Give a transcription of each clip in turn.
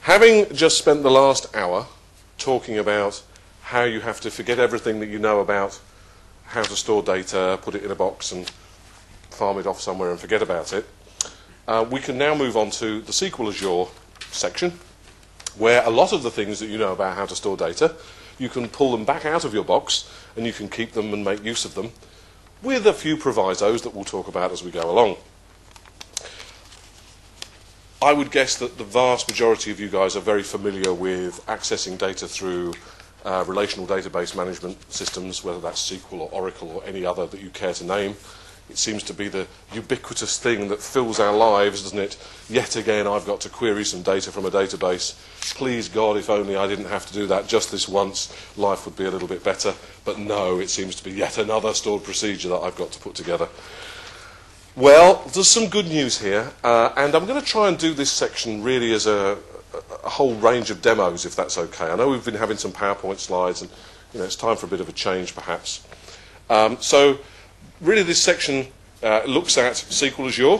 Having just spent the last hour talking about how you have to forget everything that you know about how to store data, put it in a box and farm it off somewhere and forget about it, we can now move on to the SQL Azure section, where a lot of the things that you know about how to store data, you can pull them back out of your box and you can keep them and make use of them, with a few provisos that we'll talk about as we go along. I would guess that the vast majority of you guys are very familiar with accessing data through relational database management systems, whether that's SQL or Oracle or any other that you care to name. It seems to be the ubiquitous thing that fills our lives, doesn't it? Yet again, I've got to query some data from a database. Please God, if only I didn't have to do that just this once, life would be a little bit better. But no, it seems to be yet another stored procedure that I've got to put together. Well, there's some good news here, and I'm going to try and do this section really as a whole range of demos, if that's okay. I know we've been having some PowerPoint slides, and it's time for a bit of a change, perhaps. So, really, this section looks at SQL Azure,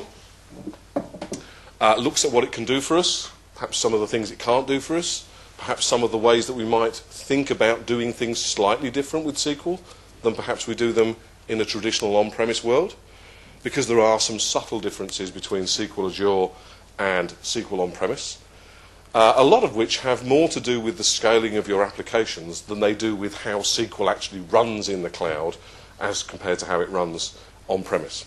looks at what it can do for us, perhaps some of the things it can't do for us, perhaps some of the ways that we might think about doing things slightly different with SQL than perhaps we do them in a traditional on-premise world, because there are some subtle differences between SQL Azure and SQL on-premise, a lot of which have more to do with the scaling of your applications than they do with how SQL actually runs in the cloud as compared to how it runs on-premise.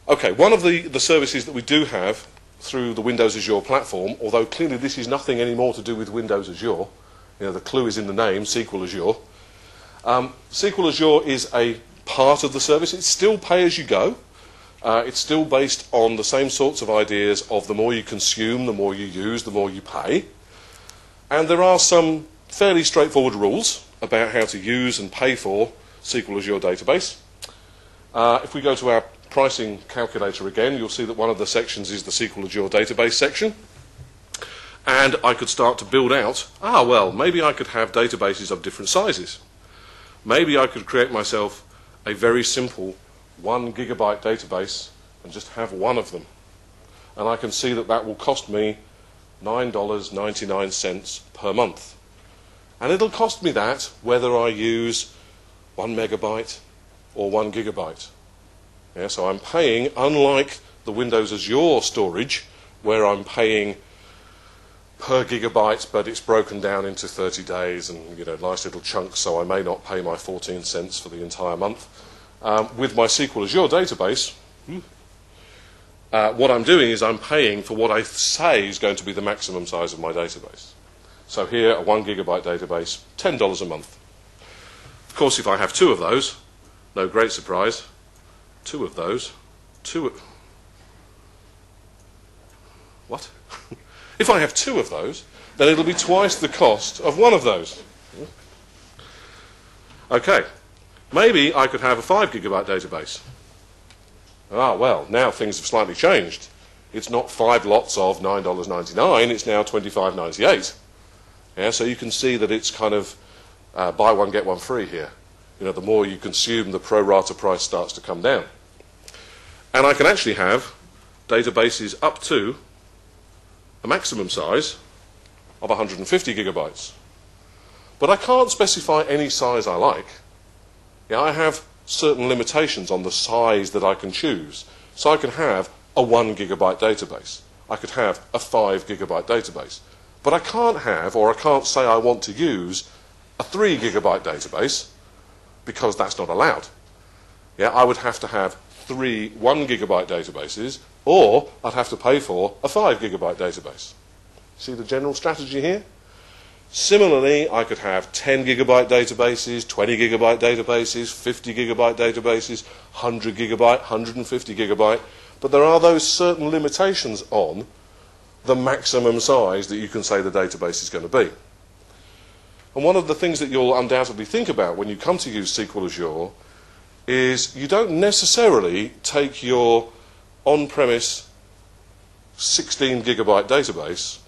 Okay, one of the services that we do have through the Windows Azure platform, although clearly this is nothing any more to do with Windows Azure, the clue is in the name, SQL Azure. SQL Azure is a part of the service. It's still pay-as-you-go. It's still based on the same sorts of ideas of the more you consume, the more you use, the more you pay. And there are some fairly straightforward rules about how to use and pay for SQL Azure database. If we go to our pricing calculator again, you'll see that one of the sections is the SQL Azure database section. And I could start to build out, well, maybe I could have databases of different sizes. Maybe I could create myself a very simple 1 gigabyte database and just have one of them. And I can see that that will cost me $9.99 per month. And it'll cost me that whether I use 1 megabyte or 1 gigabyte. Yeah, so I'm paying, unlike the Windows Azure storage, where I'm paying per gigabyte, but it's broken down into 30 days and nice little chunks, so I may not pay my 14 cents for the entire month. With my SQL Azure database, what I'm doing is I'm paying for what I say is going to be the maximum size of my database. So here, a 1 gigabyte database, $10 a month. Of course, if I have two of those, no great surprise, what? If I have two of those, then it'll be twice the cost of one of those. Okay, maybe I could have a 5 gigabyte database. Well, now things have slightly changed. It's not 5 lots of $9.99, it's now $25.98. Yeah, so you can see that it's kind of buy one, get one free here. The more you consume, the pro rata price starts to come down. And I can actually have databases up to a maximum size of 150 gigabytes. But I can't specify any size I like. I have certain limitations on the size that I can choose. So I can have a 1 gigabyte database. I could have a 5 gigabyte database. But I can't have, or I can't say I want to use, a 3 gigabyte database, because that's not allowed. I would have to have 3 1 gigabyte databases, or I'd have to pay for a 5 gigabyte database. See the general strategy here? Similarly, I could have 10 gigabyte databases, 20 gigabyte databases, 50 gigabyte databases, 100 gigabyte, 150 gigabyte, but there are those certain limitations on the maximum size that you can say the database is going to be. And one of the things that you'll undoubtedly think about when you come to use SQL Azure is you don't necessarily take your on-premise 16 gigabyte database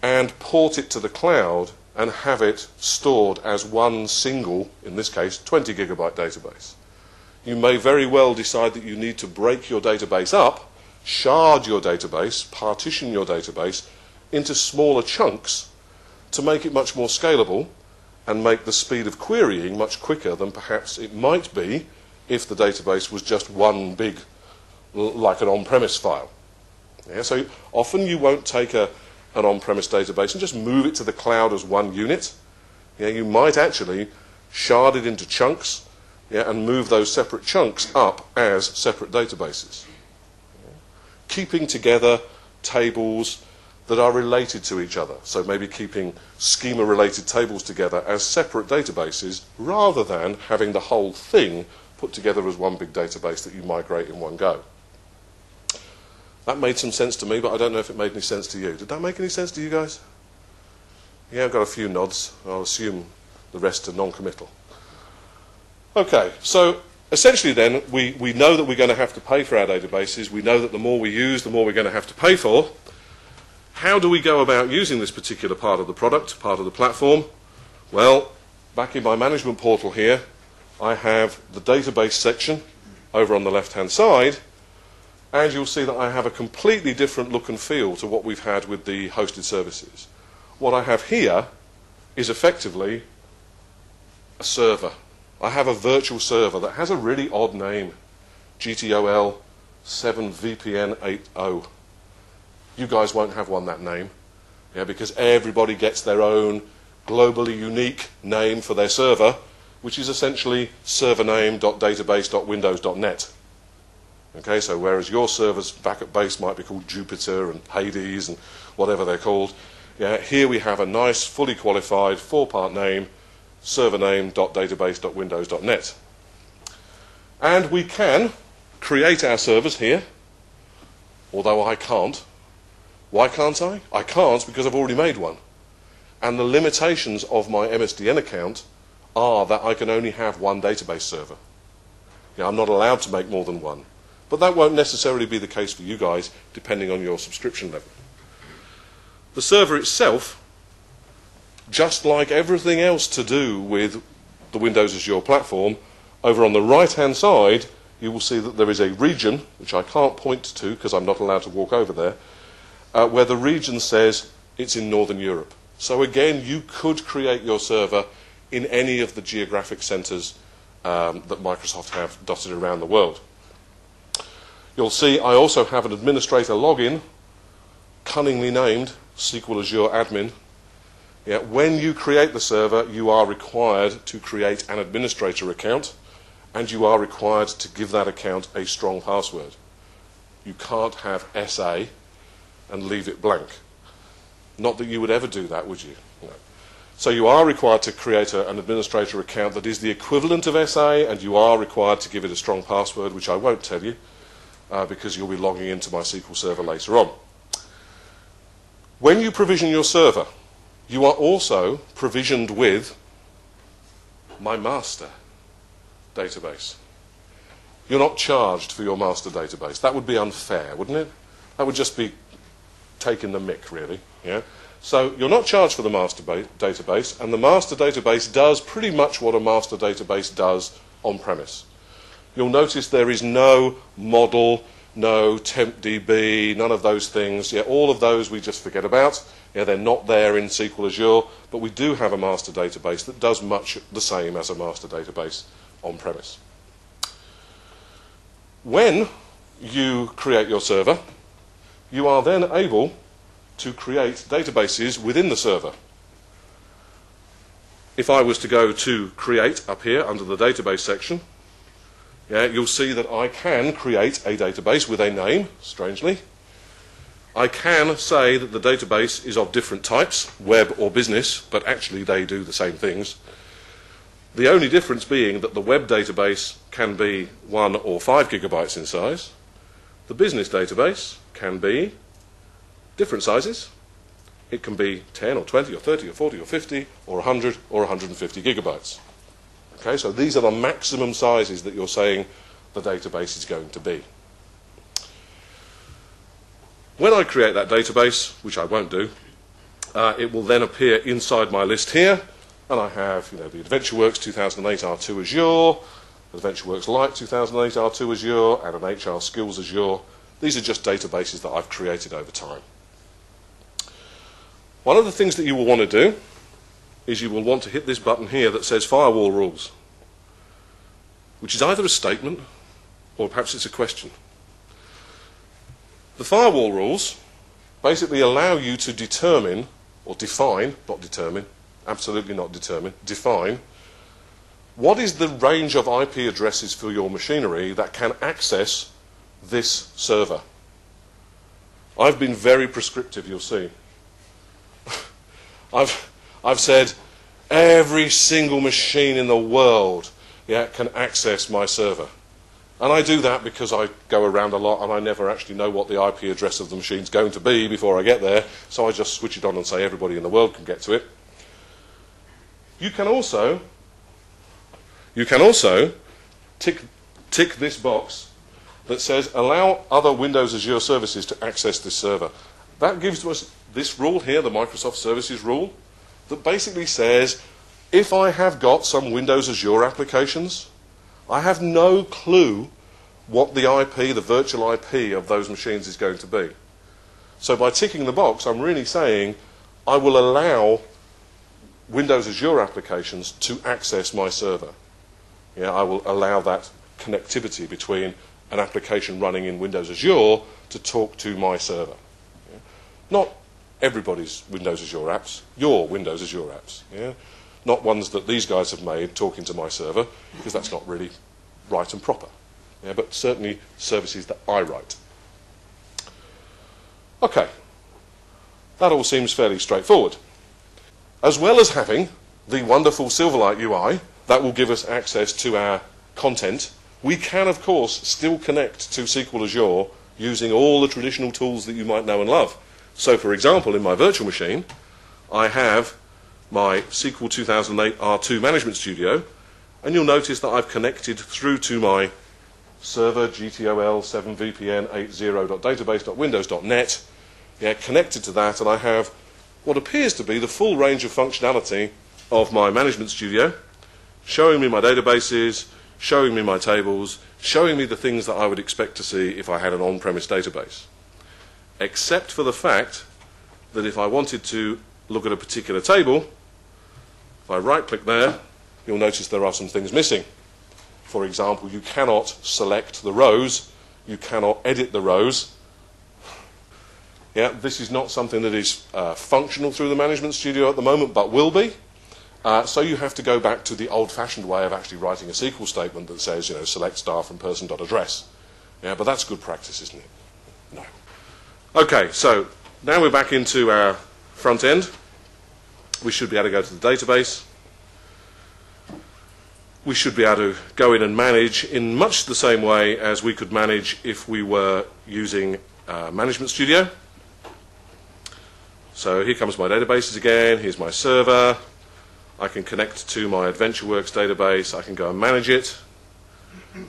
and port it to the cloud and have it stored as one single, in this case, 20 gigabyte database. You may very well decide that you need to break your database up, shard your database, partition your database into smaller chunks to make it much more scalable and make the speed of querying much quicker than perhaps it might be if the database was just one big, like an on-premise file. Yeah, so often you won't take an on-premise database and just move it to the cloud as one unit. Yeah, you might actually shard it into chunks, yeah, and move those separate chunks up as separate databases. Yeah. Keeping together tables that are related to each other. So maybe keeping schema-related tables together as separate databases rather than having the whole thing put together as one big database that you migrate in one go. That made some sense to me, but I don't know if it made any sense to you. Did that make any sense to you guys? Yeah, I've got a few nods. I'll assume the rest are non-committal. Okay, so essentially then, we know that we're going to have to pay for our databases. We know that the more we use, the more we're going to have to pay for. How do we go about using this particular part of the product, part of the platform? Well, back in my management portal here, I have the database section over on the left-hand side, and you'll see that I have a completely different look and feel to what we've had with the hosted services. What I have here is effectively a server. I have a virtual server that has a really odd name, GTOL 7VPN80. You guys won't have one that name, yeah, because everybody gets their own globally unique name for their server, which is essentially servername.database.windows.net. Okay, so whereas your server's backup base might be called Jupyter and Hades and whatever they're called, yeah, here we have a nice, fully qualified, four-part name, servername.database.windows.net. And we can create our servers here, although I can't. Why can't I? I can't because I've already made one. And the limitations of my MSDN account are that I can only have one database server. Yeah, I'm not allowed to make more than one. But that won't necessarily be the case for you guys, depending on your subscription level. The server itself, just like everything else to do with the Windows Azure platform, over on the right-hand side, you will see that there is a region, which I can't point to because I'm not allowed to walk over there, where the region says it's in Northern Europe. So again, you could create your server in any of the geographic centres that Microsoft have dotted around the world. You'll see I also have an administrator login, cunningly named SQL Azure Admin. Yeah, when you create the server, you are required to create an administrator account, and you are required to give that account a strong password. You can't have SA and leave it blank. Not that you would ever do that, would you? No. So you are required to create an administrator account that is the equivalent of SA, and you are required to give it a strong password, which I won't tell you, because you'll be logging into my SQL Server later on. When you provision your server, you are also provisioned with my master database. You're not charged for your master database. That would be unfair, wouldn't it? That would just be taking the mick, really. Yeah? So you're not charged for the master database, and the master database does pretty much what a master database does on-premise. You'll notice there is no model, no tempDB, none of those things. Yeah, all of those we just forget about. Yeah, they're not there in SQL Azure, but we do have a master database that does much the same as a master database on-premise. When you create your server, you are then able to create databases within the server. If I was to go to Create up here under the Database section, yeah, you'll see that I can create a database with a name, strangely. I can say that the database is of different types, web or business, but actually they do the same things. The only difference being that the web database can be 1 or 5 gigabytes in size. The business database can be different sizes. It can be 10 or 20 or 30 or 40 or 50 or 100 or 150 gigabytes. Okay, so these are the maximum sizes that you're saying the database is going to be. When I create that database, which I won't do, it will then appear inside my list here, and I have, the AdventureWorks 2008 R2 Azure, AdventureWorks Lite 2008 R2 Azure, and an HR Skills Azure. These are just databases that I've created over time. One of the things that you will want to do is you will want to hit this button here that says Firewall Rules, which is either a statement or perhaps it's a question. The firewall rules basically allow you to determine, or define, not determine, absolutely not determine, define, what is the range of IP addresses for your machinery that can access this server. I've been very prescriptive, you'll see. I've said every single machine in the world can access my server. And I do that because I go around a lot and I never actually know what the IP address of the machine's going to be before I get there, so I just switch it on and say everybody in the world can get to it. You can also tick this box that says allow other Windows Azure services to access this server. That gives us this rule here, the Microsoft Services rule, that basically says if I have got some Windows Azure applications, I have no clue what the IP, the virtual IP of those machines is going to be. So by ticking the box, I'm really saying I will allow Windows Azure applications to access my server. I will allow that connectivity between an application running in Windows Azure to talk to my server. Not everybody's Windows Azure apps, your Windows Azure apps. Not ones that these guys have made talking to my server, because that's not really right and proper. But certainly services that I write. Okay, that all seems fairly straightforward. As well as having the wonderful Silverlight UI that will give us access to our content, we can, of course, still connect to SQL Azure using all the traditional tools that you might know and love. So, for example, in my virtual machine, I have my SQL 2008 R2 Management Studio, and you'll notice that I've connected through to my server GTOL 7vpn80.database.windows.net, connected to that, and I have what appears to be the full range of functionality of my Management Studio, showing me my databases, showing me my tables, showing me the things that I would expect to see if I had an on-premise database. Except for the fact that if I wanted to look at a particular table, if I right-click there, you'll notice there are some things missing. For example, you cannot select the rows, you cannot edit the rows. This is not something that is functional through the Management Studio at the moment, but will be. So you have to go back to the old-fashioned way of actually writing a SQL statement that says, select star from person.address. But that's good practice, isn't it? No. Okay, so now we're back into our front end. We should be able to go to the database. We should be able to go in and manage in much the same way as we could manage if we were using Management Studio. So here comes my databases again. Here's my server. I can connect to my AdventureWorks database. I can go and manage it.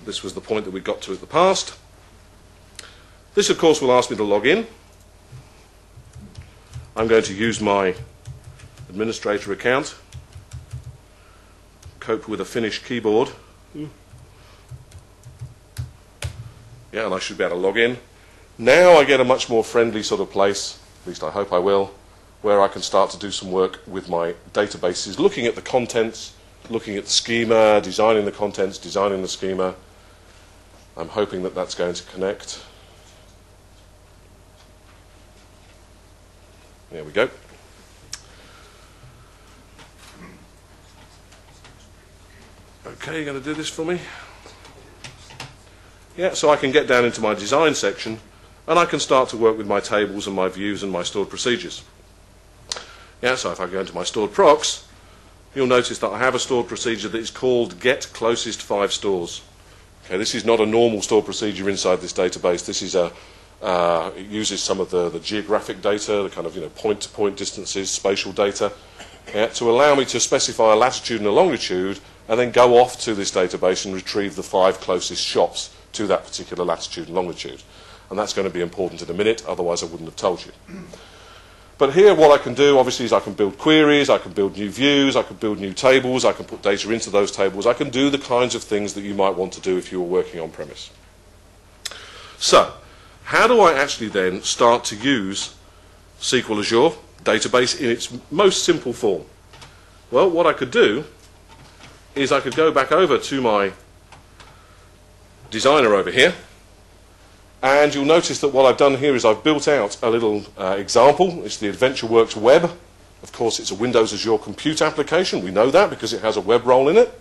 This was the point that we got to in the past. This, of course, will ask me to log in. I'm going to use my administrator account. Cope with a Finnish keyboard. And I should be able to log in. Now I get a much more friendly sort of place, at least I hope I will, where I can start to do some work with my databases, looking at the contents, looking at the schema, designing the contents, designing the schema. I'm hoping that that's going to connect. There we go. Okay, you're going to do this for me? So I can get down into my design section and I can start to work with my tables and my views and my stored procedures. So if I go into my stored procs, you'll notice that I have a stored procedure that is called get closest 5 stores. This is not a normal stored procedure inside this database. This is it uses some of the geographic data, the kind of point-to-point distances, spatial data, to allow me to specify a latitude and a longitude, and then go off to this database and retrieve the 5 closest shops to that particular latitude and longitude. And that's going to be important in a minute, otherwise I wouldn't have told you. But here what I can do, obviously, is I can build queries, I can build new views, I can build new tables, I can put data into those tables, I can do the kinds of things that you might want to do if you were working on premise. So, how do I actually then start to use SQL Azure database in its most simple form? Well, what I could do is I could go back over to my designer over here, and you'll notice that what I've done here is I've built out a little example. It's the AdventureWorks web. Of course, it's a Windows Azure Compute application. We know that because it has a web role in it.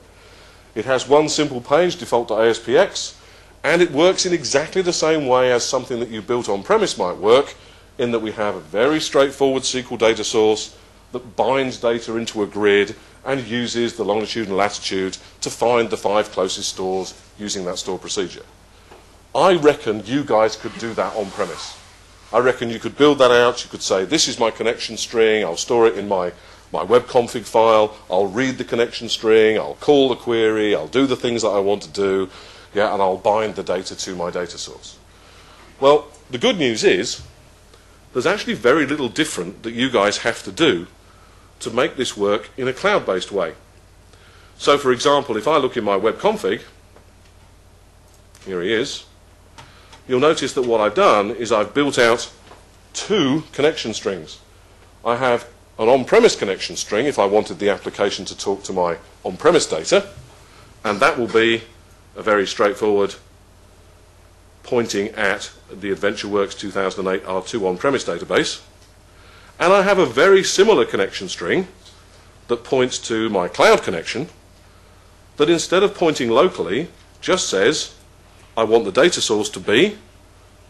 It has one simple page, default.aspx, and it works in exactly the same way as something that you built on-premise might work, in that we have a very straightforward SQL data source that binds data into a grid and uses the longitude and latitude to find the 5 closest stores using that store procedure. I reckon you guys could do that on-premise. I reckon you could build that out. You could say, this is my connection string. I'll store it in my web config file. I'll read the connection string. I'll call the query. I'll do the things that I want to do. Yeah, and I'll bind the data to my data source. Well, the good news is there's actually very little different that you guys have to do to make this work in a cloud-based way. So, for example, if I look in my web config, here he is, you'll notice that what I've done is I've built out 2 connection strings. I have an on-premise connection string if I wanted the application to talk to my on-premise data, and that will be a very straightforward pointing at the AdventureWorks 2008 R2 on-premise database. And I have a very similar connection string that points to my cloud connection that, instead of pointing locally, just says I want the data source to be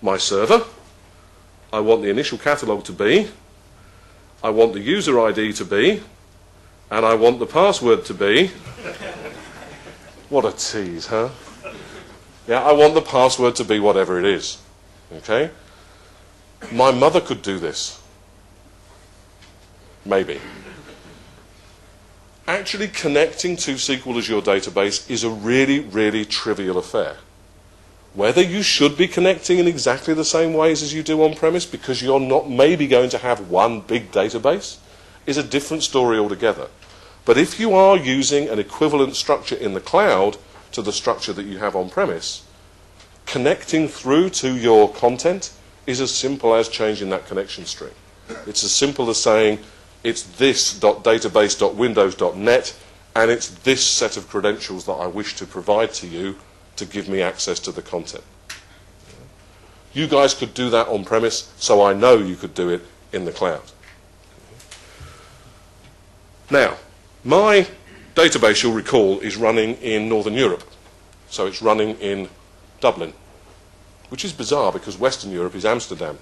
my server, I want the initial catalog to be, I want the user ID to be, and I want the password to be. What a tease, huh? Yeah, I want the password to be whatever it is. Okay? My mother could do this. Maybe. Actually connecting to SQL Azure database is a really, really trivial affair. Whether you should be connecting in exactly the same ways as you do on-premise because you're not maybe going to have one big database is a different story altogether. But if you are using an equivalent structure in the cloud to the structure that you have on-premise, connecting through to your content is as simple as changing that connection string. It's as simple as saying it's this.database.windows.net and it's this set of credentials that I wish to provide to you to give me access to the content. You guys could do that on-premise, so I know you could do it in the cloud. Now, my database, you'll recall, is running in Northern Europe. So it's running in Dublin, which is bizarre because Western Europe is Amsterdam.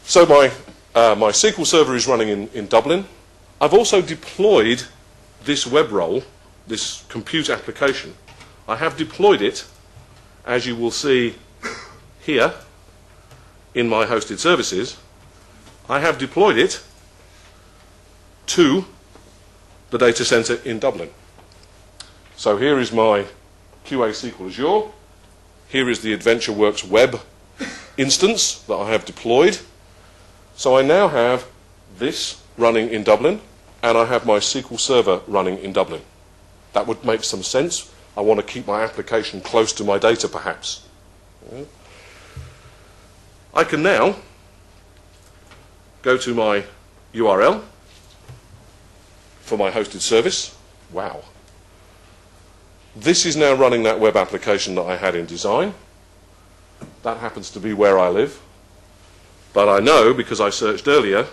So my SQL server is running in Dublin. I've also deployed this web role, this compute application. I have deployed it, as you will see here in my hosted services. I have deployed it to the data center in Dublin. So here is my QA SQL Azure. Here is the AdventureWorks web instance that I have deployed. So I now have this running in Dublin, and I have my SQL Server running in Dublin. That would make some sense. I want to keep my application close to my data, perhaps. I can now go to my URL for my hosted service. Wow. This is now running that web application that I had in design. That happens to be where I live. But I know, because I searched earlier,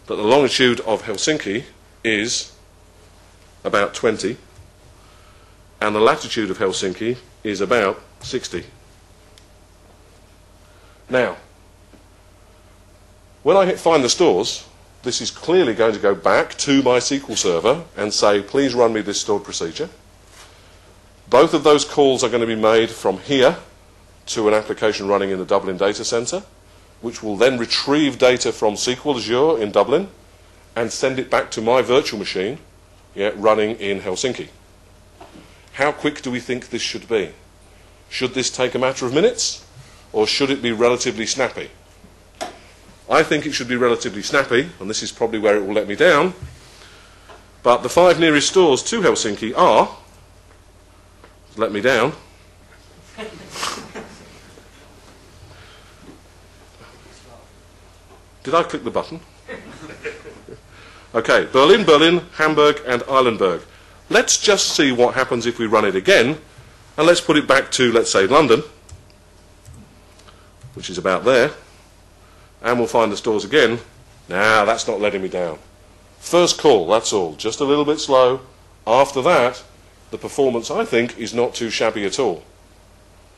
that the longitude of Helsinki is about 20, and the latitude of Helsinki is about 60. Now, when I hit Find the Stores, this is clearly going to go back to my SQL server and say, please run me this stored procedure. Both of those calls are going to be made from here to an application running in the Dublin data center, which will then retrieve data from SQL Azure in Dublin and send it back to my virtual machine, running in Helsinki. How quick do we think this should be? Should this take a matter of minutes, or should it be relatively snappy? I think it should be relatively snappy, and this is probably where it will let me down. But the 5 nearest stores to Helsinki are, let me down, Did I click the button? Okay, Berlin, Berlin, Hamburg, and Eilenberg. Let's just see what happens if we run it again, and let's put it back to, let's say, London, which is about there, and we'll find the stores again. Now, that's not letting me down. First call, that's all. Just a little bit slow. After that, the performance, I think, is not too shabby at all.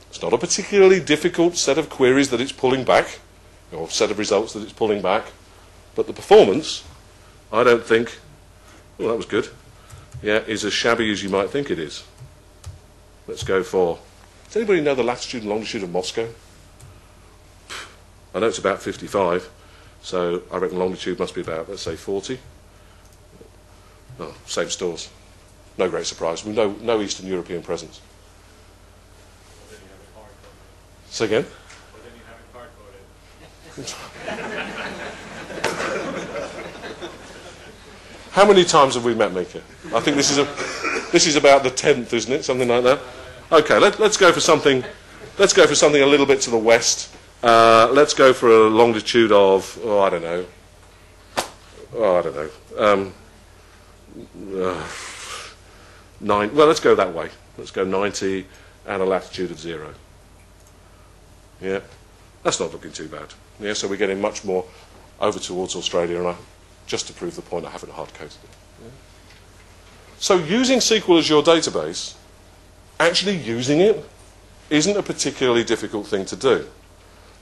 It's not a particularly difficult set of queries that it's pulling back, or set of results that it's pulling back, but the performance, I don't think, oh, that was good, yeah, is as shabby as you might think it is. Let's go for, does anybody know the latitude and longitude of Moscow? I know it's about 55, so I reckon longitude must be about, let's say, 40. Oh, same stores. No great surprise. No Eastern European presence. Say again? But then you have it hard-coded. How many times have we met, Mika? I think this is about the 10th, isn't it? Something like that. Okay, let's go for something. Let's go for something a little bit to the west. Let's go for a longitude of, oh, I don't know. Oh, I don't know. 9. Well, let's go that way. Let's go 90 and a latitude of 0. Yeah, that's not looking too bad. Yeah, so we're getting much more over towards Australia, and just to prove the point, I haven't hard-coded it. Yeah. So using SQL as your database, actually using it, isn't a particularly difficult thing to do.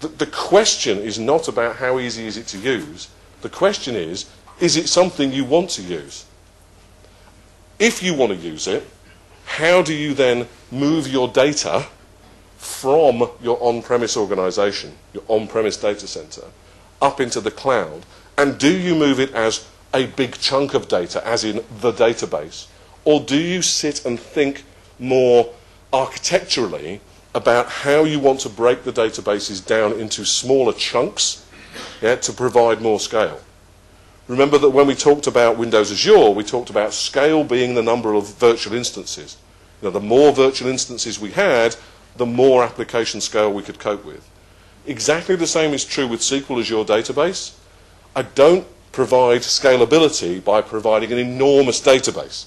The question is not about how easy is it to use. The question is it something you want to use? If you want to use it, how do you then move your data from your on-premise organization, your on-premise data center, up into the cloud? And do you move it as a big chunk of data, as in the database? Or do you sit and think more architecturally about how you want to break the databases down into smaller chunks, yeah, to provide more scale? Remember that when we talked about Windows Azure, we talked about scale being the number of virtual instances. You know, the more virtual instances we had, the more application scale we could cope with. Exactly the same is true with SQL Azure database. I don't provide scalability by providing an enormous database.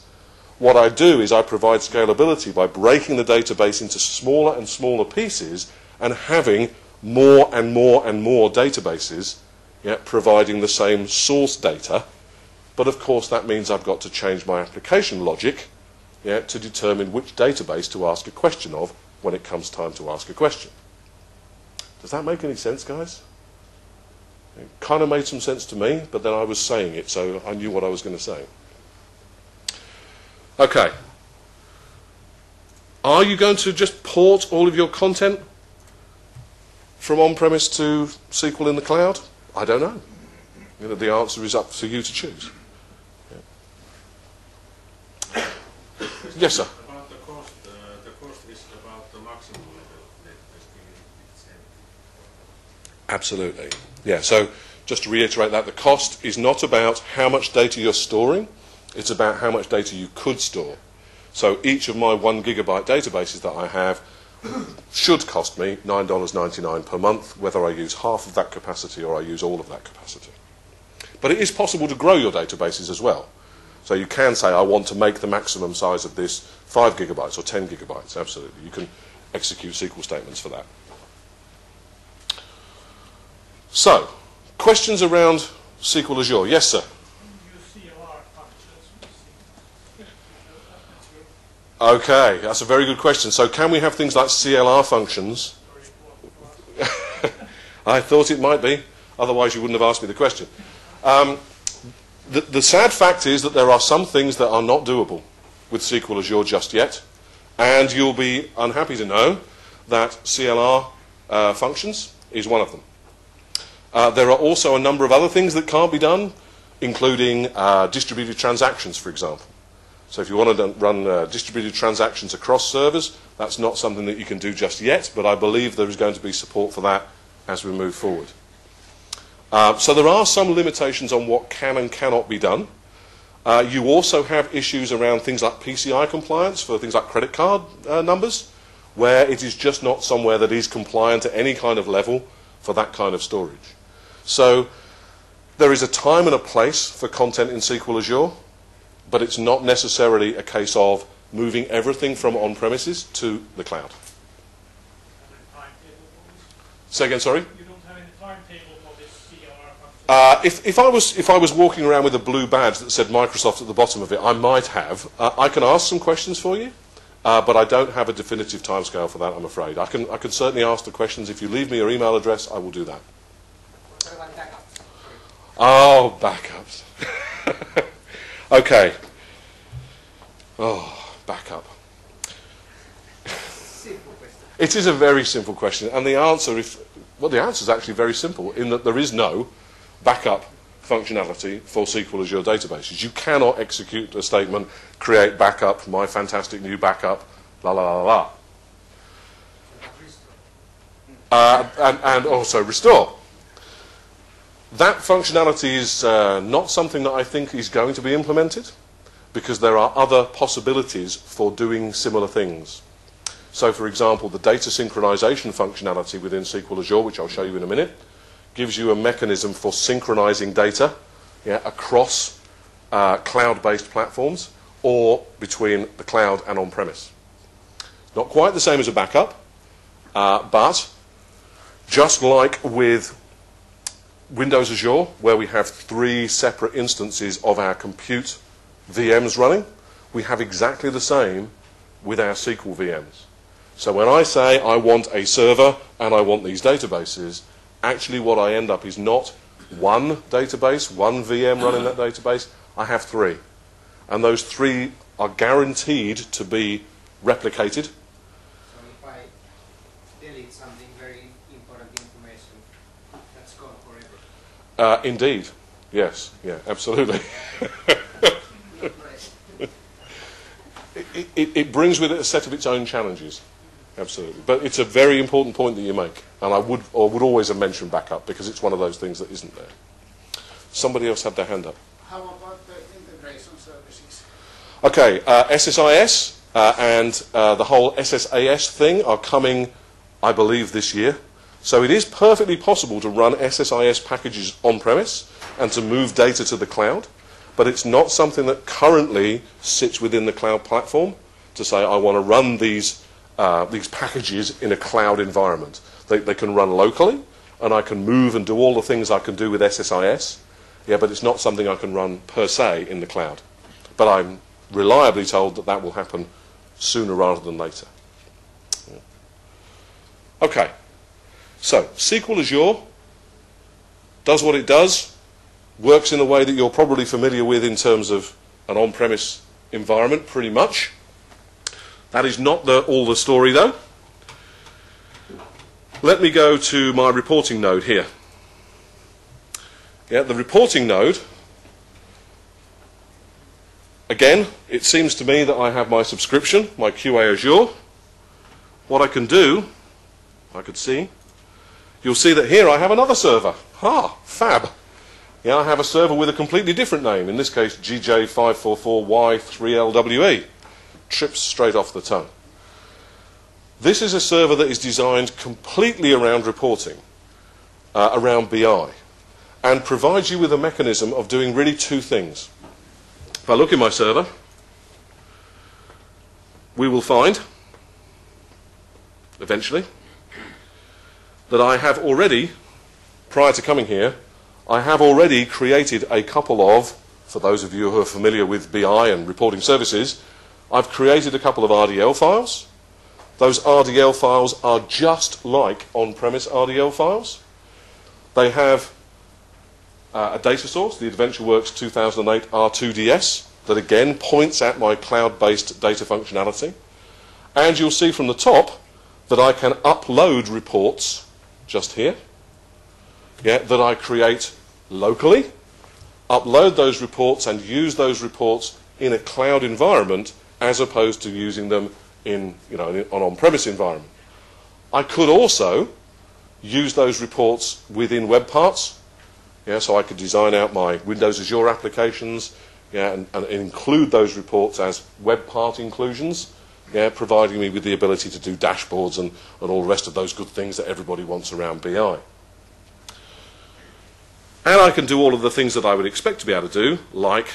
What I do is I provide scalability by breaking the database into smaller and smaller pieces and having more and more and more databases, yeah, providing the same source data. But of course that means I've got to change my application logic, yeah, to determine which database to ask a question of when it comes time to ask a question. Does that make any sense, guys? It kind of made some sense to me, but then I was saying it, so I knew what I was going to say. Okay. Are you going to just port all of your content from on-premise to SQL in the cloud? I don't know. You know, the answer is up to you to choose. Yeah. Yes, sir. About the cost is about the maximum level that is being. Absolutely. Yeah, so just to reiterate that, the cost is not about how much data you're storing, it's about how much data you could store. So each of my 1 gigabyte databases that I have should cost me $9.99 per month, whether I use half of that capacity or I use all of that capacity. But it is possible to grow your databases as well. So you can say, I want to make the maximum size of this 5 gigabytes or 10 gigabytes. Absolutely. You can execute SQL statements for that. So, questions around SQL Azure? Yes, sir. Okay, that's a very good question. So can we have things like CLR functions? I thought it might be, otherwise you wouldn't have asked me the question. The sad fact is that there are some things that are not doable with SQL Azure just yet, and you'll be unhappy to know that CLR functions is one of them. There are also a number of other things that can't be done, including distributed transactions, for example. So if you want to run distributed transactions across servers, that's not something that you can do just yet, but I believe there is going to be support for that as we move forward. So there are some limitations on what can and cannot be done. You also have issues around things like PCI compliance for things like credit card numbers, where it is just not somewhere that is compliant at any kind of level for that kind of storage. So There is a time and a place for content in SQL Azure, but it's not necessarily a case of moving everything from on-premises to the cloud. Say again, sorry? You don't have any timetable for this CR function? If I was walking around with a blue badge that said Microsoft at the bottom of it, I might have. I can ask some questions for you, but I don't have a definitive timescale for that, I'm afraid. I can certainly ask the questions. If you leave me your email address, I will do that. What about backups? Oh, backups. Okay. Oh, backup. Simple question. It is a very simple question, and the answer is actually very simple, in that there is no backup functionality for SQL Azure databases. You cannot execute a statement, create backup, my fantastic new backup, la la la la. And also restore. That functionality is not something that I think is going to be implemented, because there are other possibilities for doing similar things. So, for example, the data synchronization functionality within SQL Azure, which I'll show you in a minute, gives you a mechanism for synchronizing data across cloud-based platforms or between the cloud and on-premise. Not quite the same as a backup, but just like with Windows Azure, where we have 3 separate instances of our compute VMs running, we have exactly the same with our SQL VMs. So when I say I want a server and I want these databases, actually what I end up is not one database, one VM running that database. I have 3. And those 3 are guaranteed to be replicated. So if I delete something very important information, that's gone forever? Indeed. Yes. Yeah, absolutely. It brings with it a set of its own challenges. Absolutely. But it's a very important point that you make. And I would always have mentioned backup, because it's one of those things that isn't there. Somebody else had their hand up. How about the integration services? Okay, SSIS and the whole SSAS thing are coming, I believe, this year. So it is perfectly possible to run SSIS packages on-premise and to move data to the cloud, but it's not something that currently sits within the cloud platform to say, I want to run these packages in a cloud environment. They can run locally, and I can move and do all the things I can do with SSIS, but it's not something I can run per se in the cloud. But I'm reliably told that that will happen sooner rather than later. Okay, so SQL Azure does what it does, works in the way that you're probably familiar with in terms of an on-premise environment, pretty much. That is not all the story, though. Let me go to my reporting node here. Yeah, the reporting node, again, it seems to me that I have my subscription, my QA Azure. What I can do, I could see, you'll see that here I have another server. Fab. Yeah, I have a server with a completely different name, in this case GJ544Y3LWE. Trips straight off the tongue. This is a server that is designed completely around reporting, around BI, and provides you with a mechanism of doing really 2 things. If I look in my server, we will find, eventually, that I have already, prior to coming here, I have already created a couple of, for those of you who are familiar with BI and reporting services, I've created a couple of RDL files. Those RDL files are just like on-premise RDL files. They have a data source, the AdventureWorks 2008 R2DS, that again points at my cloud-based data functionality. And you'll see from the top that I can upload reports just here, that I create locally, upload those reports and use those reports in a cloud environment as opposed to using them in an on-premise environment. I could also use those reports within web parts. So I could design out my Windows Azure applications and include those reports as web part inclusions, providing me with the ability to do dashboards and all the rest of those good things that everybody wants around BI. And I can do all of the things that I would expect to be able to do, like,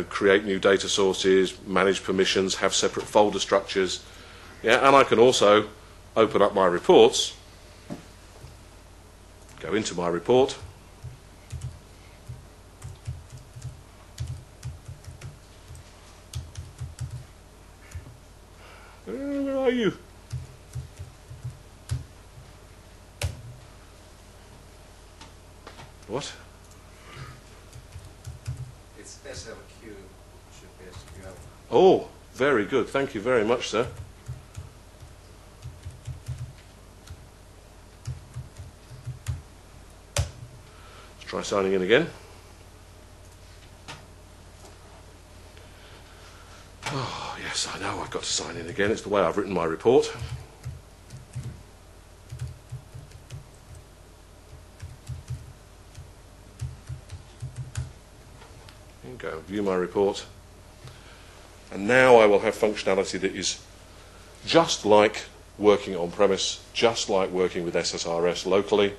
create new data sources, manage permissions, have separate folder structures. Yeah, and I can also open up my reports, go into my report, where are you? What? It's SLQ, should be SQL. Oh, very good. Thank you very much, sir. Let's try signing in again. Oh, yes, I know I've got to sign in again. It's the way I've written my report. Go view my report, and now I will have functionality that is just like working on premise, just like working with SSRS locally.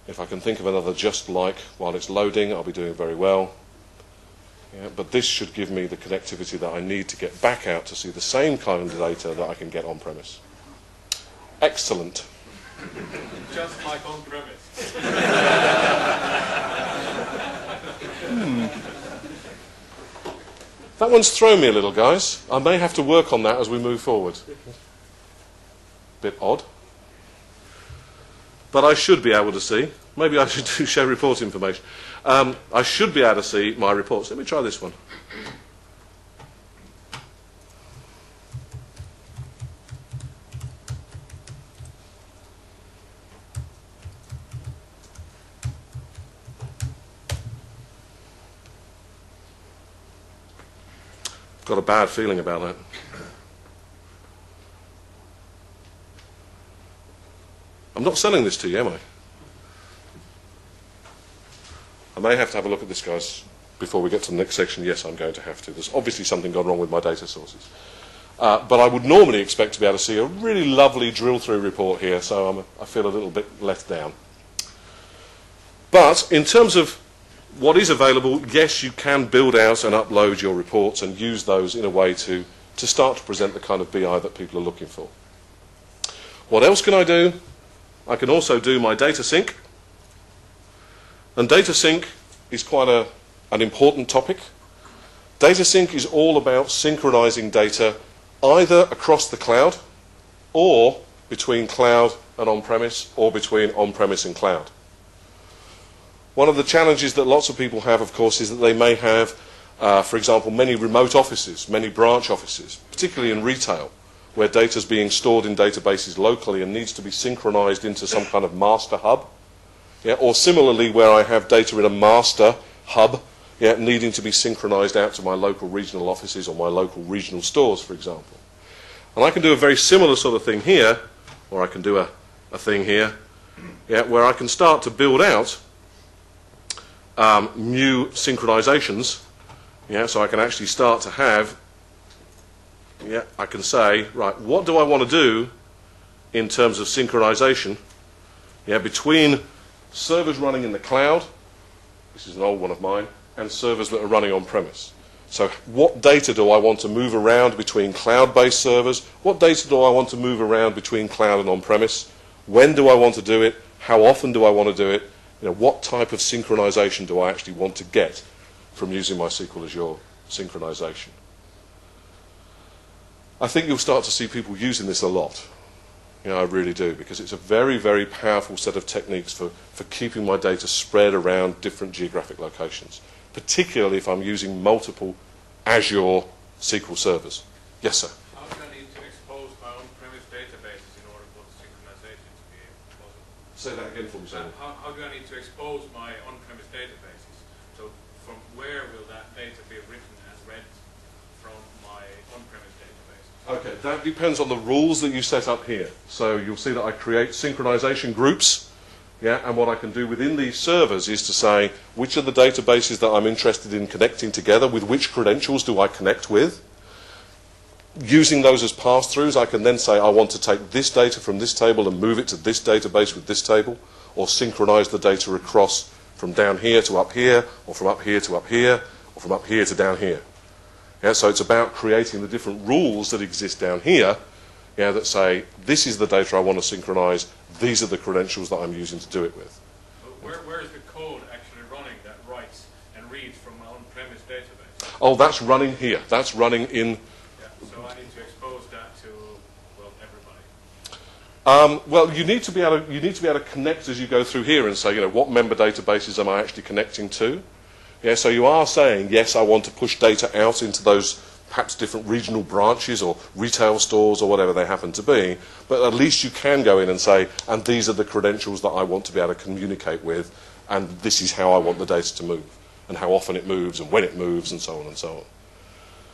If I can think of another just like while it's loading, I'll be doing very well. Yeah, but this should give me the connectivity that I need to get back out to see the same kind of data that I can get on premise. Excellent. Just like on premise. That one's thrown me a little, guys. I may have to work on that as we move forward. Bit odd. But I should be able to see. Maybe I should do show report information. I should be able to see my reports. Let me try this one. Got a bad feeling about that. I'm not selling this to you, am I? I may have to have a look at this, guys, before we get to the next section. Yes, I'm going to have to. There's obviously something gone wrong with my data sources. But I would normally expect to be able to see a really lovely drill-through report here, so I feel a little bit let down. But in terms of what is available, yes, you can build out and upload your reports and use those in a way to start to present the kind of BI that people are looking for. What else can I do? I can also do my data sync. And data sync is quite an important topic. Data sync is all about synchronizing data either across the cloud or between cloud and on-premise or between on-premise and cloud. One of the challenges that lots of people have, of course, is that they may have, for example, many remote offices, many branch offices, particularly in retail, where data is being stored in databases locally and needs to be synchronized into some kind of master hub. Yeah, or similarly, where I have data in a master hub, yeah, needing to be synchronized out to my local regional offices or my local regional stores, for example. And I can do a very similar sort of thing here, or I can do a thing here, yeah, where I can start to build out new synchronizations, yeah, so I can actually start to have, yeah, I can say, right, what do I want to do in terms of synchronization, yeah, between servers running in the cloud, this is an old one of mine, and servers that are running on premise. So what data do I want to move around between cloud-based servers? What data do I want to move around between cloud and on-premise? When do I want to do it? How often do I want to do it? You know, what type of synchronization do I actually want to get from using my SQL Azure synchronization? I think you'll start to see people using this a lot. You know, I really do, because it's a very, very powerful set of techniques for keeping my data spread around different geographic locations, particularly if I'm using multiple Azure SQL servers. Yes, sir? How do I need to expose my on-premise databases in order for the synchronization to be possible? Say that again for me, Simon. How do I need to expose my on-premise databases? So from where will that data be written and read from my on-premise database? Okay, that depends on the rules that you set up here. So you'll see that I create synchronization groups, yeah, and what I can do within these servers is to say which are the databases that I'm interested in connecting together, with which credentials do I connect with. Using those as pass-throughs, I can then say I want to take this data from this table and move it to this database with this table, or synchronize the data across from down here to up here, or from up here to up here, or from up here to down here. Yeah, so it's about creating the different rules that exist down here, yeah, that say, this is the data I want to synchronize, these are the credentials that I'm using to do it with. Where is the code actually running that writes and reads from my on-premise database? Oh, that's running here. That's running in... Yeah, so I need to expose that to, well, everybody. Well, you need to be able to connect as you go through here and say, you know, what member databases am I actually connecting to? Yeah, so you are saying, yes, I want to push data out into those perhaps different regional branches or retail stores or whatever they happen to be, but at least you can go in and say, and these are the credentials that I want to be able to communicate with, and this is how I want the data to move, and how often it moves, and when it moves, and so on and so on.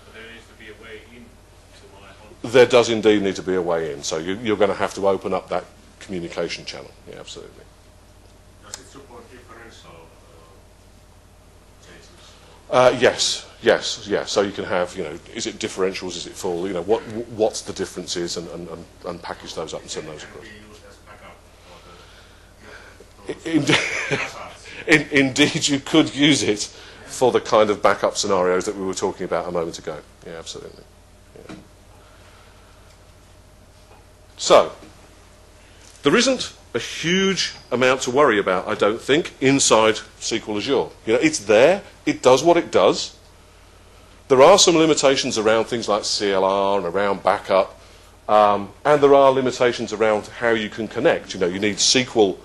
But there needs to be a way in to my... There does indeed need to be a way in, so you're going to have to open up that communication channel. Yeah, absolutely. Does it support differential changes? Yes. So you can have, you know, is it differentials, is it full? You know, what's the differences, and package those up and send those across. Indeed, you could use it for the kind of backup scenarios that we were talking about a moment ago. Yeah, absolutely. Yeah. So, there isn't a huge amount to worry about, I don't think, inside SQL Azure. You know, it's there, it does what it does. There are some limitations around things like CLR and around backup, and there are limitations around how you can connect. You know, you need SQL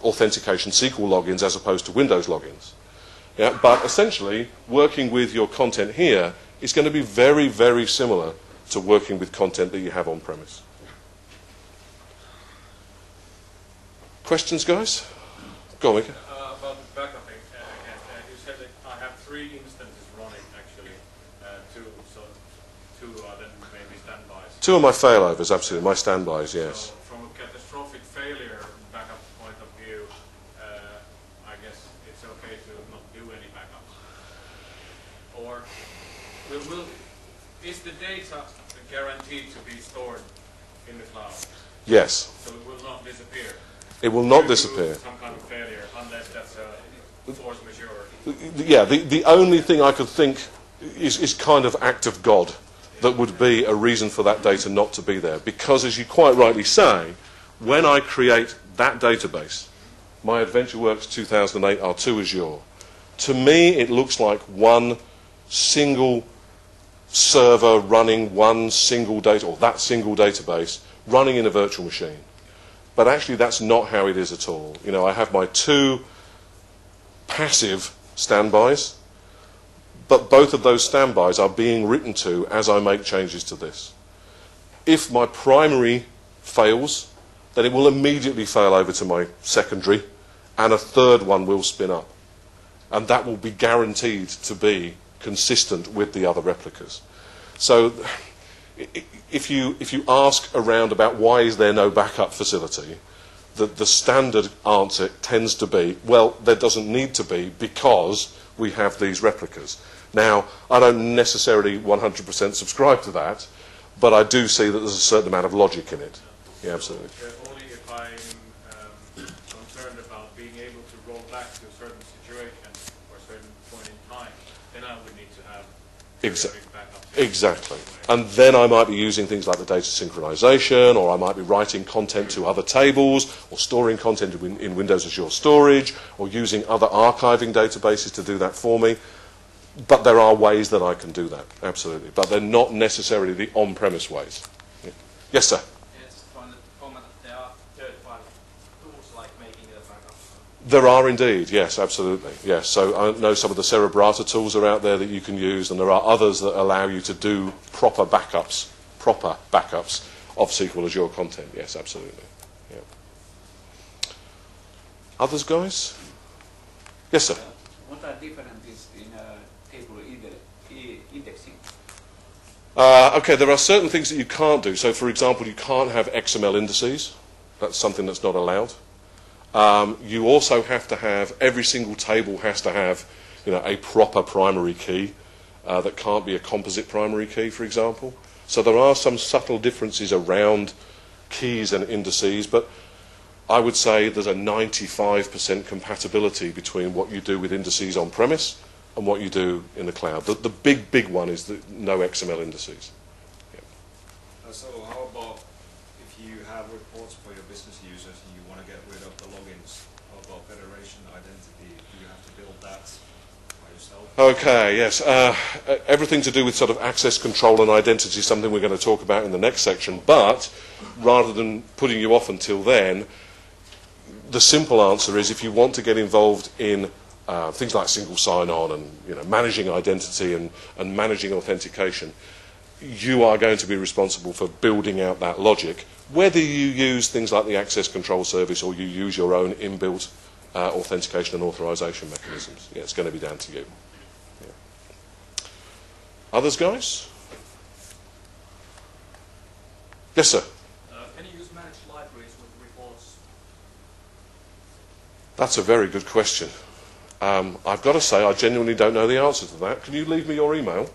authentication, SQL logins as opposed to Windows logins. Yeah, but essentially, working with your content here is going to be very, very similar to working with content that you have on-premise. Questions, guys? Go on, Mika. About the backupping, you said that I have 3 instances running actually, two are then maybe standbys. 2 of my failovers, absolutely. My standbys, yes. So from a catastrophic failure backup point of view, I guess it's okay to not do any backups. Or is the data guaranteed to be stored in the cloud? Yes. So it will not disappear? It will not disappear. Some kind of failure, unless that's a force majeure. Yeah, the only thing I could think is kind of act of God that would be a reason for that data not to be there. Because, as you quite rightly say, when I create that database, my AdventureWorks 2008 R2 Azure, to me it looks like one single server running one single data, or that single database, running in a virtual machine. But actually that's not how it is at all. You know, I have my 2 passive standbys, but both of those standbys are being written to as I make changes to this. If my primary fails, then it will immediately fail over to my secondary, and a third one will spin up. And that will be guaranteed to be consistent with the other replicas. So if you ask around about why is there no backup facility, the standard answer tends to be, well, there doesn't need to be because we have these replicas. Now, I don't necessarily 100% subscribe to that, but I do see that there's a certain amount of logic in it. Yeah, absolutely. Only if I'm concerned about being able to roll back to a certain situation or a certain point in time, then I would need to have backups. Exactly. And then I might be using things like the data synchronization, or I might be writing content to other tables, or storing content in Windows Azure Storage, or using other archiving databases to do that for me. But there are ways that I can do that, absolutely. But they're not necessarily the on-premise ways. Yeah. Yes, sir? Yes, from the comment that there are third-party tools like making a backup. There are indeed, yes, absolutely. Yes, so I know some of the Cerebrata tools are out there that you can use, and there are others that allow you to do proper backups of SQL Azure content. Yes, absolutely. Yeah. Others, guys? Yes, sir. What are differences in table indexing? Okay, there are certain things that you can't do. So, for example, you can't have XML indices. That's something that's not allowed. You also have to have, every single table has to have, you know, a proper primary key that can't be a composite primary key, for example. So there are some subtle differences around keys and indices, but I would say there's a 95% compatibility between what you do with indices on-premise and what you do in the cloud. The big one is the no XML indices. So how about if you have reports for your business users and you want to get rid of the logins? How about federation identity? Do you have to build that by yourself? Okay, yes. Everything to do with sort of access control and identity is something we're going to talk about in the next section. But rather than putting you off until then, the simple answer is if you want to get involved in things like single sign-on and managing identity and managing authentication, you are going to be responsible for building out that logic, whether you use things like the access control service or you use your own inbuilt authentication and authorization mechanisms. Yeah, it's going to be down to you. Yeah. Others, guys? Yes, sir? Can you use managed libraries with reports? That's a very good question. I've got to say I genuinely don't know the answer to that. Can you leave me your email?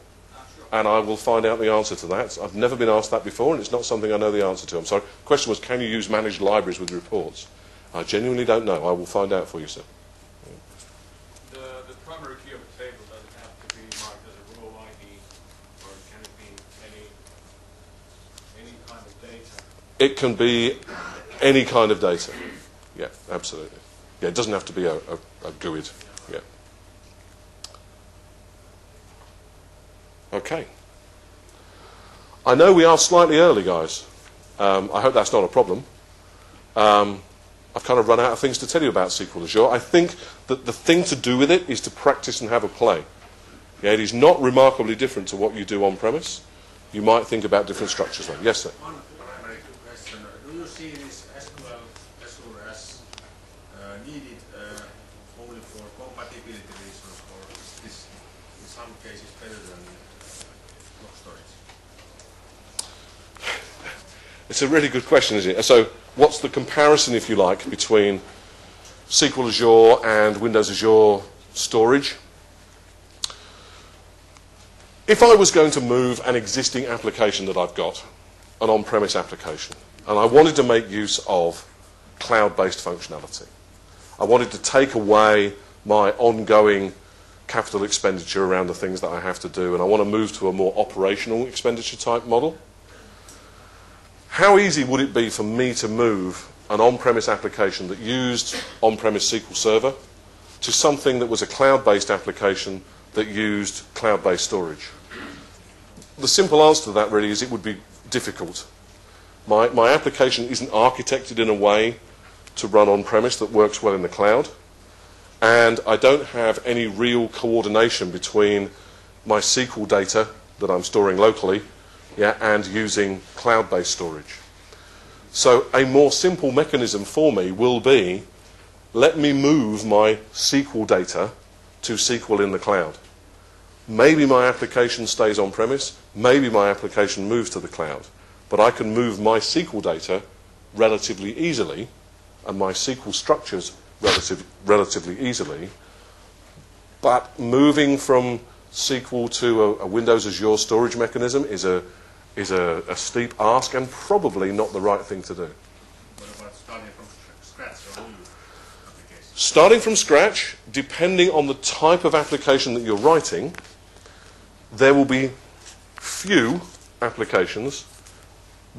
And I will find out the answer to that. I've never been asked that before, and it's not something I know the answer to. I'm sorry. The question was, can you use managed libraries with reports? I genuinely don't know. I will find out for you, sir. The primary key of a table, does it have to be marked as a row ID, or can it be any kind of data? It can be any kind of data. Yeah, absolutely. Yeah, it doesn't have to be a GUID. Yeah. Okay. I know we are slightly early, guys. I hope that's not a problem. I've kind of run out of things to tell you about SQL Azure. I think that the thing to do with it is to practice and have a play. Yeah, it is not remarkably different to what you do on-premise. You might think about different structures though. Yes, sir? One primary question. Do you see this SQL Azure as needed only for compatibility reasons, or is this in some cases better than block storage? It's a really good question, isn't it? So what's the comparison, if you like, between SQL Azure and Windows Azure storage? If I was going to move an existing application that I've got, an on-premise application, and I wanted to make use of cloud-based functionality, I wanted to take away my ongoing capital expenditure around the things that I have to do, and I want to move to a more operational expenditure type model, how easy would it be for me to move an on-premise application that used on-premise SQL Server to something that was a cloud-based application that used cloud-based storage? The simple answer to that really is it would be difficult. My application isn't architected in a way to run on-premise that works well in the cloud, and I don't have any real coordination between my SQL data that I'm storing locally and using cloud-based storage. So a more simple mechanism for me will be, let me move my SQL data to SQL in the cloud. Maybe my application stays on-premise, maybe my application moves to the cloud, but I can move my SQL data relatively easily and my SQL structures relatively easily, but moving from SQL to a Windows Azure storage mechanism is a steep ask and probably not the right thing to do. What about starting from scratch or new applications? Starting from scratch, depending on the type of application that you're writing, there will be few applications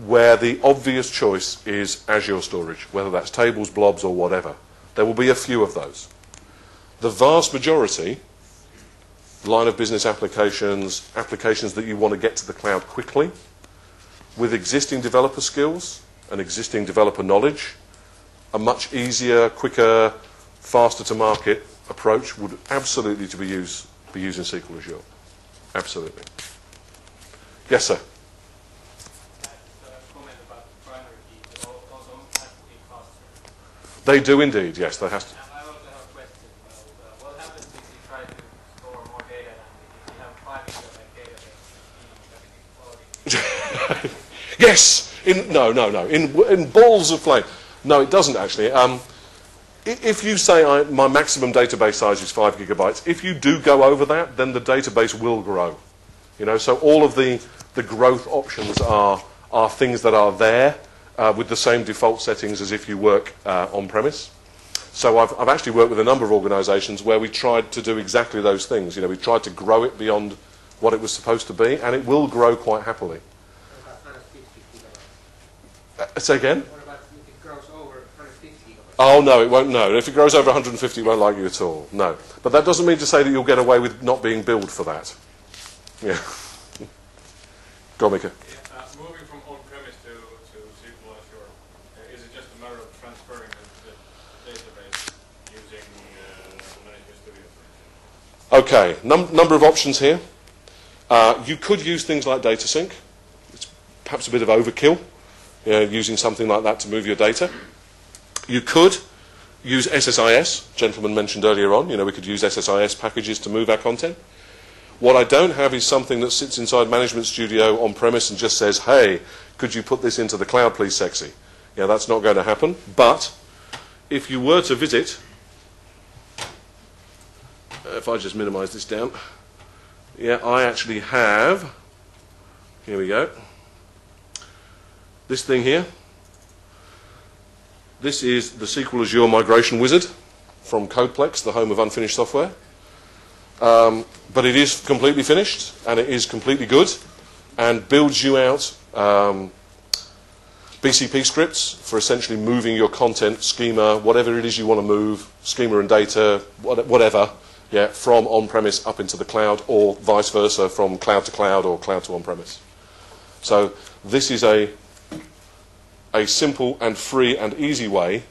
where the obvious choice is Azure storage, whether that's tables, blobs, or whatever. There will be a few of those. The vast majority, line of business applications, applications that you want to get to the cloud quickly, with existing developer skills and existing developer knowledge, a much easier, quicker, faster to market approach would absolutely be using SQL Azure. Absolutely. Yes, sir? Comment about the primary key, but also has to be faster. They do indeed, yes. They have to. I also have a question. What happens if you try to store more data than if you have 5 GB database? That is exploding. Yes. No. In balls of flame. No, it doesn't actually. If you say my maximum database size is 5 gigabytes, if you do go over that, then the database will grow. So all of the growth options are things that are there, with the same default settings as if you work on-premise. So I've actually worked with a number of organisations where we tried to do exactly those things. You know, we tried to grow it beyond what it was supposed to be, and it will grow quite happily. What about 150 gigabytes? Say again? What about if it grows over 150 gigabytes? Oh, no, it won't. No, if it grows over 150, it won't like you at all. No. But that doesn't mean to say that you'll get away with not being billed for that. Yeah. Go on, Mika. Moving from on-premise to SQL Azure, is it just a matter of transferring the database using Management Studio? Okay, number of options here. You could use things like data sync. It's perhaps a bit of overkill, using something like that to move your data. You could use SSIS, gentleman mentioned earlier on. You know, we could use SSIS packages to move our content. What I don't have is something that sits inside Management Studio on-premise and just says, hey, could you put this into the cloud, please, sexy? Yeah, that's not going to happen. But if you were to visit, if I just minimize this down, yeah, I actually have, here we go, this thing here. This is the SQL Azure Migration Wizard from Codeplex, the home of unfinished software. But it is completely finished, and it is completely good, and builds you out BCP scripts for essentially moving your content, schema, whatever it is you want to move, schema and data, whatever, yeah, from on-premise up into the cloud, or vice versa, from cloud to cloud or cloud to on-premise. So this is a simple and free and easy way,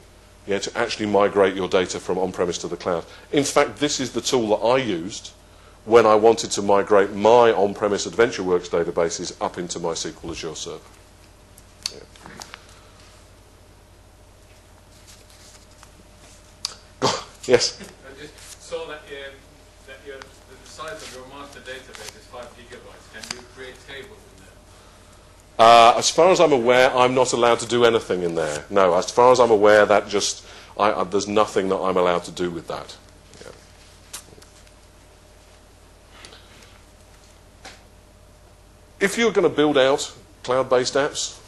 yeah, to actually migrate your data from on-premise to the cloud. In fact, this is the tool that I used when I wanted to migrate my on-premise AdventureWorks databases up into my SQL Azure server. Yeah. Yes? I just saw that, the size of your master database is 5 gigabytes. Can you create tables in there? As far as I'm aware, I'm not allowed to do anything in there. No, as far as I'm aware, that just there's nothing that I'm allowed to do with that. Yeah. If you're going to build out cloud-based apps,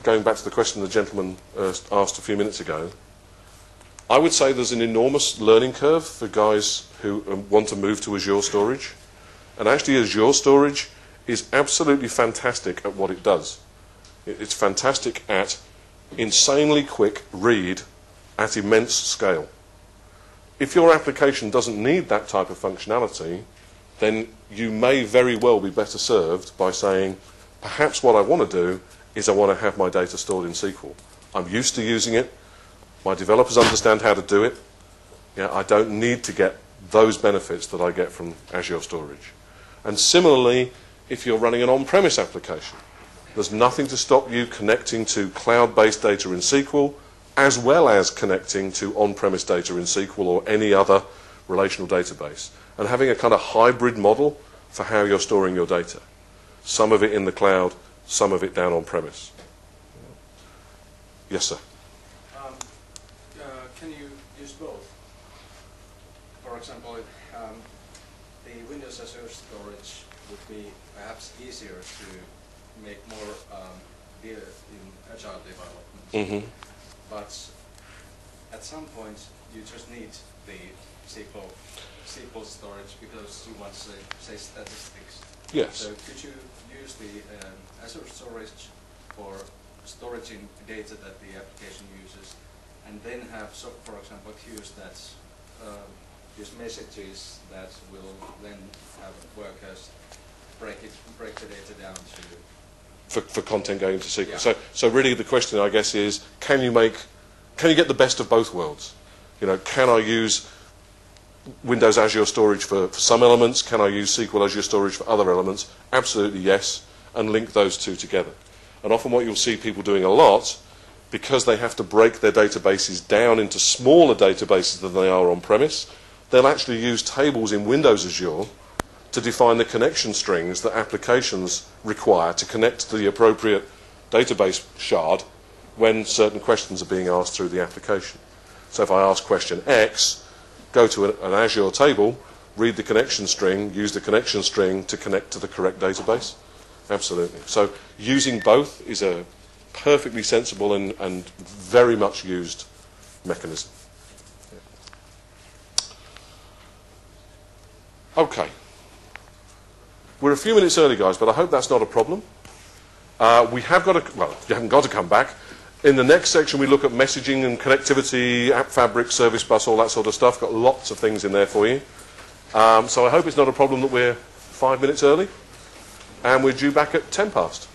going back to the question the gentleman asked a few minutes ago, I would say there's an enormous learning curve for guys who want to move to Azure storage. And actually, Azure storage is absolutely fantastic at what it does. It's fantastic at insanely quick read at immense scale. If your application doesn't need that type of functionality, then you may very well be better served by saying, perhaps what I want to do is I want to have my data stored in SQL. I'm used to using it. My developers understand how to do it. Yeah, I don't need to get those benefits that I get from Azure storage. And similarly, if you're running an on-premise application, there's nothing to stop you connecting to cloud-based data in SQL, as well as connecting to on-premise data in SQL or any other relational database, and having a kind of hybrid model for how you're storing your data. Some of it in the cloud, some of it down on-premise. Yes, sir. Can you use both? For example, the Windows Azure storage would be perhaps easier to make more in agile development. Mm-hmm. But at some point, you just need the SQL storage because you want to say statistics. Yes. So could you use the Azure storage for storing data that the application uses, and then have, so, for example, queues that use messages that will then have workers break the data down to For content going to SQL. Yeah. So really the question, I guess, is can you get the best of both worlds? You know, can I use Windows Azure storage for some elements? Can I use SQL Azure storage for other elements? Absolutely yes, and link those two together. And often what you'll see people doing a lot, because they have to break their databases down into smaller databases than they are on-premise, they'll actually use tables in Windows Azure to define the connection strings that applications require to connect to the appropriate database shard when certain questions are being asked through the application. So if I ask question X, go to an Azure table, read the connection string, use the connection string to connect to the correct database. Absolutely. So using both is perfectly sensible and very much used mechanism. Okay. We're a few minutes early, guys, but I hope that's not a problem. We have got to, well, you haven't got to come back. In the next section, we look at messaging and connectivity, App Fabric, Service Bus, all that sort of stuff. Got lots of things in there for you. So I hope it's not a problem that we're 5 minutes early. And we're due back at 10 past.